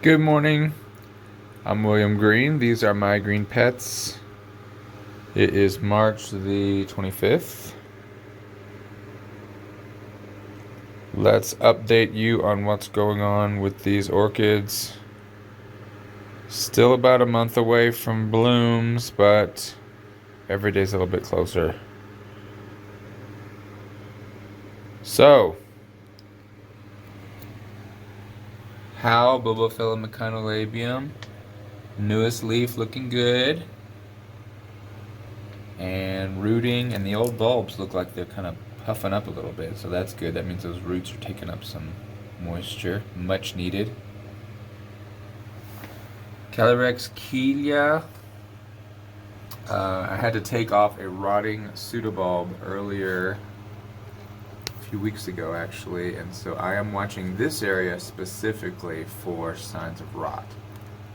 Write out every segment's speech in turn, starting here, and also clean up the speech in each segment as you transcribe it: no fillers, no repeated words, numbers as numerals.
Good morning. I'm William Green. These are my green pets. It is March the 25th. Let's update you on what's going on with these orchids. Still about a month away from blooms, but every day's a little bit closer. So, how Bulbophyllum mcconnellabium, newest leaf looking good, and rooting, and the old bulbs look like they're kind of puffing up a little bit, so that's good. That means those roots are taking up some moisture, much needed. Cattleya Rex Kalia. I had to take off a rotting pseudobulb earlier, a few weeks ago actually, and so I am watching this area specifically for signs of rot.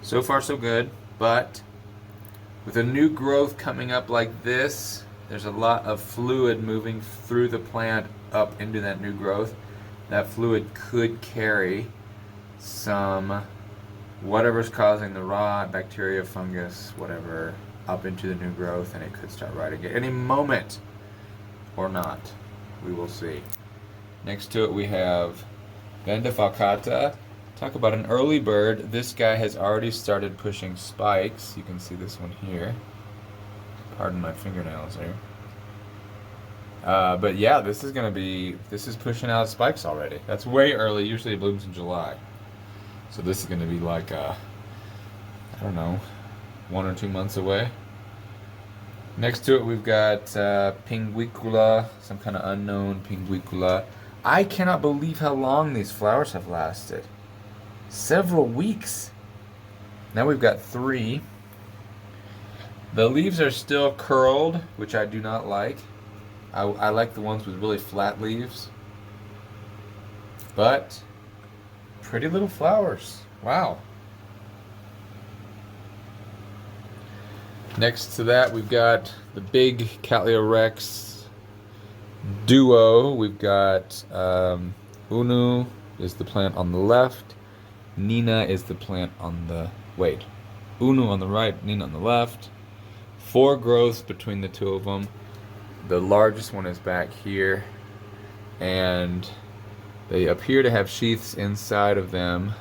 So far so good, but with a new growth coming up like this, there's a lot of fluid moving through the plant up into that new growth. That fluid could carry some whatever's causing the rot, bacteria, fungus, whatever, up into the new growth, and it could start rotting at any moment or not. We will see. Next to it we have Venda falcata. Talk about an early bird. This guy has already started pushing spikes. You can see this one here. Pardon my fingernails there. But yeah, this is pushing out spikes already. That's way early. Usually it blooms in July. So this is going to be like, I don't know, 1 or 2 months away. Next to it we've got Pingwikula, some kind of unknown Pingwikula. I cannot believe how long these flowers have lasted. Several weeks. Now we've got 3. The leaves are still curled, which I do not like. I like the ones with really flat leaves. But pretty little flowers. Wow. Next to that, we've got the big Cattleya Rex duo. We've got Unu is the plant on the left. Nina is the plant on the... Wait. Unu on the right, Nina on the left. 4 growths between the two of them. The largest one is back here. And they appear to have sheaths inside of them,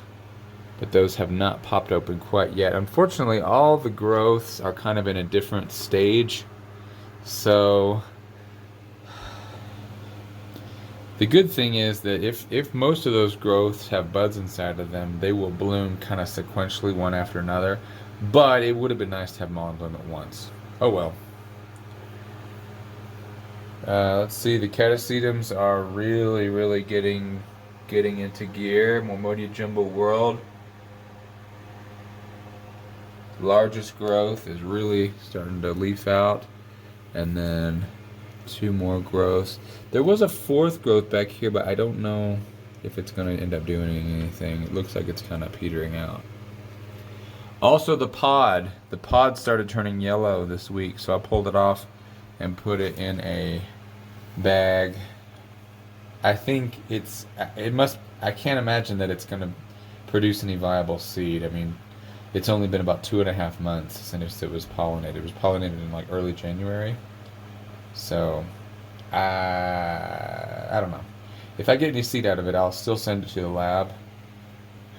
but those have not popped open quite yet. Unfortunately, all the growths are kind of in a different stage. So the good thing is that if most of those growths have buds inside of them, they will bloom kind of sequentially one after another. But it would have been nice to have them all in bloom at once. Oh well. Let's see, the Catacedums are really getting into gear. Momodia Jumbo World. Largest growth is really starting to leaf out. And then 2 more growths. There was a 4th growth back here, but I don't know if it's going to end up doing anything. It looks like it's kind of petering out. Also the pod. The pod started turning yellow this week, so I pulled it off and put it in a bag. I think I can't imagine that it's going to produce any viable seed. I mean, it's only been about 2.5 months since it was pollinated. It was pollinated in like early January. So, I don't know. If I get any seed out of it, I'll still send it to the lab.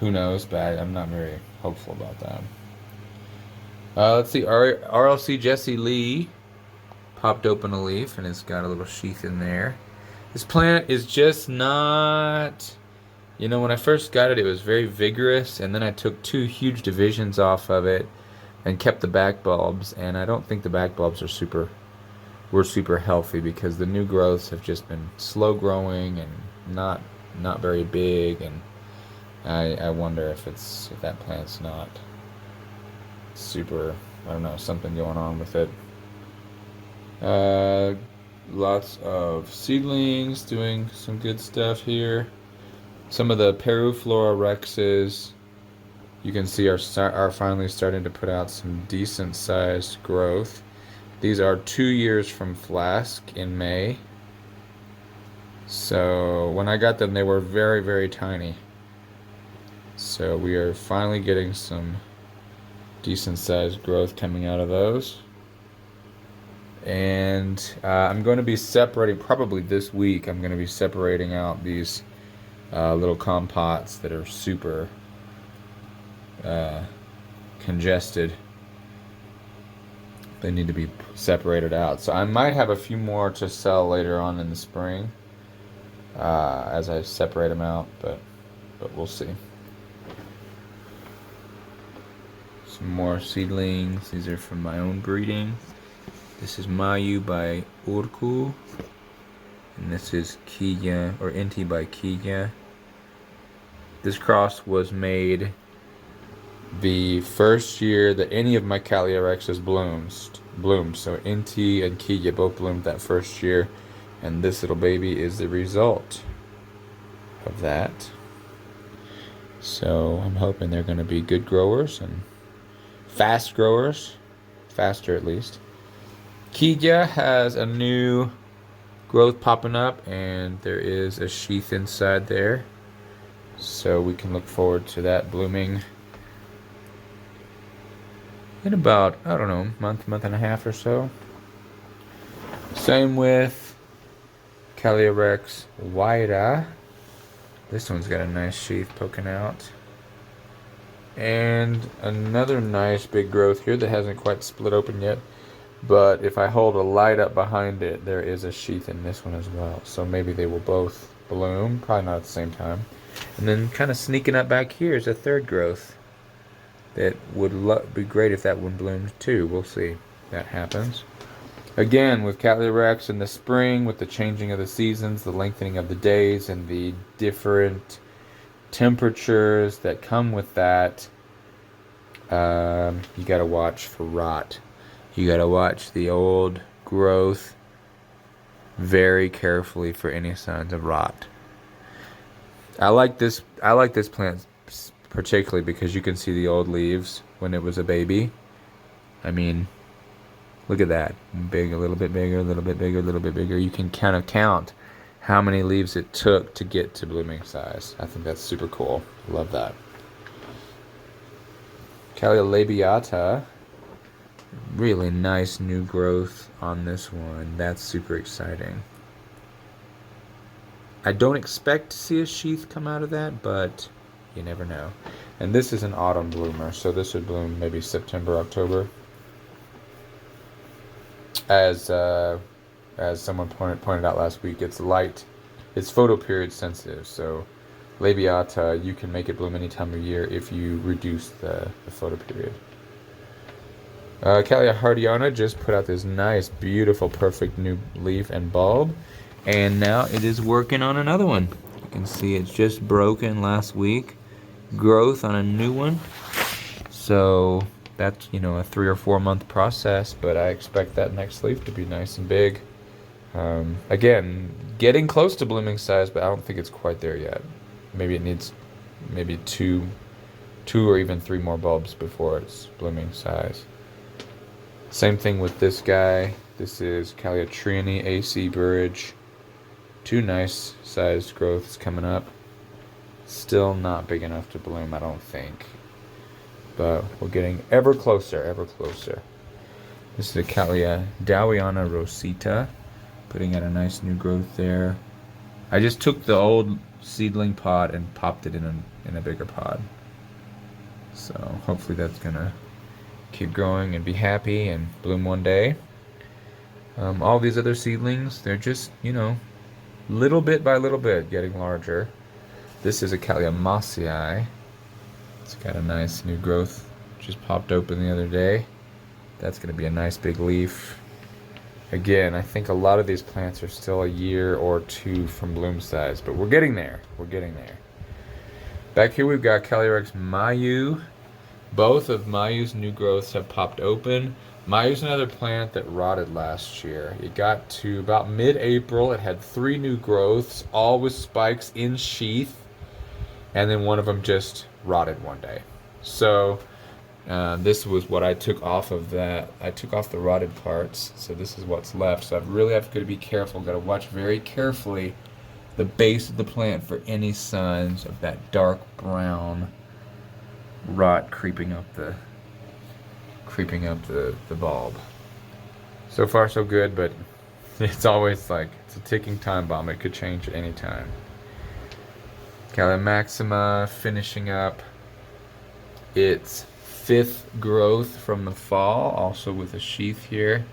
Who knows, but I'm not very hopeful about that. Let's see, RLC Jesse Lee popped open a leaf, and it's got a little sheath in there. This plant is just not... when I first got it, it was very vigorous, and then I took 2 huge divisions off of it and kept the back bulbs, and I don't think the back bulbs were super healthy because the new growths have just been slow growing and not very big, and I wonder if that plant's not super, I don't know, something going on with it. Lots of seedlings doing some good stuff here. Some of the Peruflora Rexes, you can see, are finally starting to put out some decent sized growth. These are 2 years from Flask in May. So when I got them, they were very tiny. So so we are finally getting some decent sized growth coming out of those. And I'm going to be separating, probably this week, I'm going to be separating out these little compots that are super congested. They need to be separated out. So I might have a few more to sell later on in the spring as I separate them out, but we'll see. Some more seedlings. These are from my own breeding. This is Mayu by Orchid, and this is Kalia, or Inti by Kalia. This cross was made the first year that any of my Cattleya Rexes bloomed. So Inti and Kalia both bloomed that first year, and this little baby is the result of that. So I'm hoping they're going to be good growers and fast growers, faster at least. Kalia has a new growth popping up, and there is a sheath inside there, so we can look forward to that blooming in about, I don't know, month and a half or so. Same with Cattleya Rex Wida. This one's got a nice sheath poking out. And another nice big growth here that hasn't quite split open yet. But if I hold a light up behind it, there is a sheath in this one as well. So maybe they will both bloom, probably not at the same time. And then kind of sneaking up back here is a third growth. That would be great if that one bloomed too. We'll see if that happens. Again, with Cattleya Rex in the spring, with the changing of the seasons, the lengthening of the days, and the different temperatures that come with that, you got to watch for rot. You got to watch the old growth very carefully for any signs of rot. I like this plant particularly because you can see the old leaves when it was a baby. I mean, look at that. Big, a little bit bigger, a little bit bigger, a little bit bigger. You can kind of count how many leaves it took to get to blooming size. I think that's super cool. Love that. Calia labiata. Really nice new growth on this one. That's super exciting. I don't expect to see a sheath come out of that, but you never know. And this is an autumn bloomer, so this would bloom maybe September, October. As someone pointed out last week, it's light, it's photoperiod sensitive. So labiata, you can make it bloom any time of year if you reduce the photoperiod. Cattleya hardiana just put out this nice, beautiful, perfect new leaf and bulb, and now it is working on another one. You can see it's just broken last week. Growth on a new one. So that's, you know, a 3 or 4 month process, but I expect that next leaf to be nice and big. Again, getting close to blooming size, but I don't think it's quite there yet. Maybe it needs maybe two or even 3 more bulbs before it's blooming size. Same thing with this guy. This is Kalia Trini AC Burridge. 2 nice sized growths coming up. Still not big enough to bloom, I don't think. But we're getting ever closer, ever closer. This is a Cattleya Dowiana Rosita, putting out a nice new growth there. I just took the old seedling pot and popped it in a bigger pot. So hopefully that's gonna keep growing and be happy and bloom one day. All these other seedlings, they're just, you know, little bit by little bit getting larger. This is a Cattleya Mossii. It's got a nice new growth, just popped open the other day. That's going to be a nice big leaf. Again, I think a lot of these plants are still a year or 2 from bloom size, but we're getting there. We're getting there. Back here we've got Cattleya Rex Mayu. Both of Mayu's new growths have popped open. Mayu's another plant that rotted last year. It got to about mid-April. It had 3 new growths, all with spikes in sheath, and then one of them just rotted one day. So this was what I took off of that. I took off the rotted parts, so this is what's left. So I really have to be careful. Got to watch very carefully the base of the plant for any signs of that dark brown rot creeping up the bulb. So far so good, but it's always like it's a ticking time bomb. It could change at any time. Kalia Maxima finishing up its 5th growth from the fall, also with a sheath here.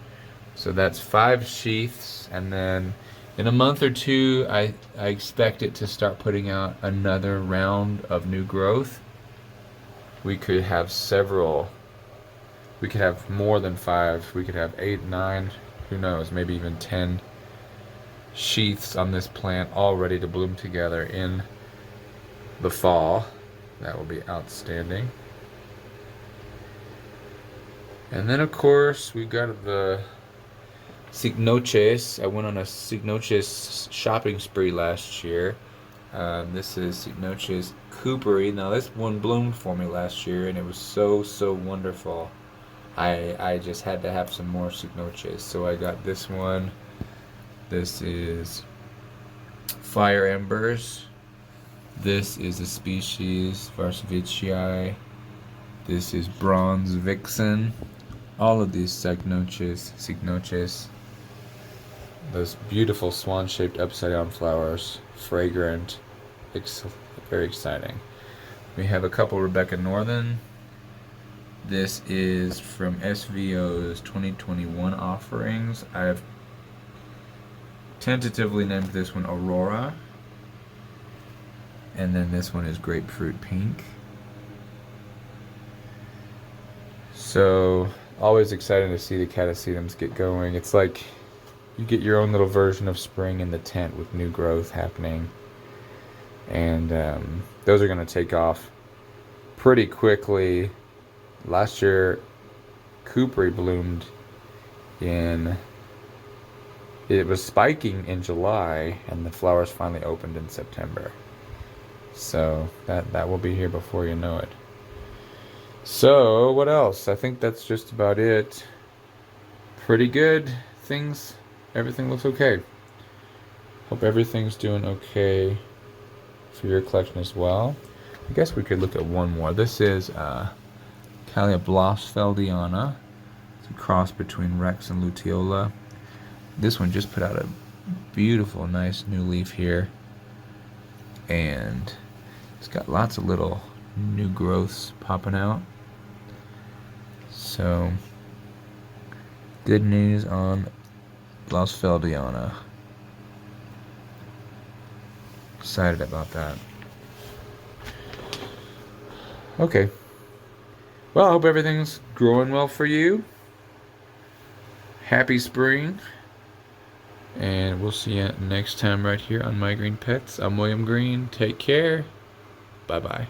So that's 5 sheaths, and then in a month or two I expect it to start putting out another round of new growth. We could have several, we could have more than 5, we could have 8, 9, who knows, maybe even 10 sheaths on this plant all ready to bloom together in the fall. That will be outstanding. And then of course we got the Cycnoches. I went on a Cycnoches shopping spree last year. This is Cycnoches cooperi. Now this one bloomed for me last year and it was so wonderful. I just had to have some more Cycnoches, so I got this one. This is Fire Embers. This is the species Varsovicii. This is Bronze Vixen. All of these Cycnoches, those beautiful swan-shaped upside-down flowers, fragrant, very exciting. We have a couple Rebecca Northern. This is from SVO's 2021 offerings. I've tentatively named this one Aurora. And then this one is Grapefruit Pink. So, always excited to see the Catacedums get going. It's like you get your own little version of spring in the tent with new growth happening. And those are going to take off pretty quickly. Last year, cooperi bloomed it was spiking in July, and the flowers finally opened in September. So that will be here before you know it. So what else? I think that's just about it. Pretty good things. Everything looks okay. Hope everything's doing okay for your collection as well. I guess we could look at one more. This is Kalia Blossfeldiana. It's a cross between Rex and Luteola. This one just put out a beautiful, nice new leaf here. And it's got lots of little new growths popping out. So, good news on Blossfeldiana. Excited about that. Okay. Well, I hope everything's growing well for you. Happy spring. And we'll see you next time right here on My Green Pets. I'm William Green. Take care. Bye-bye.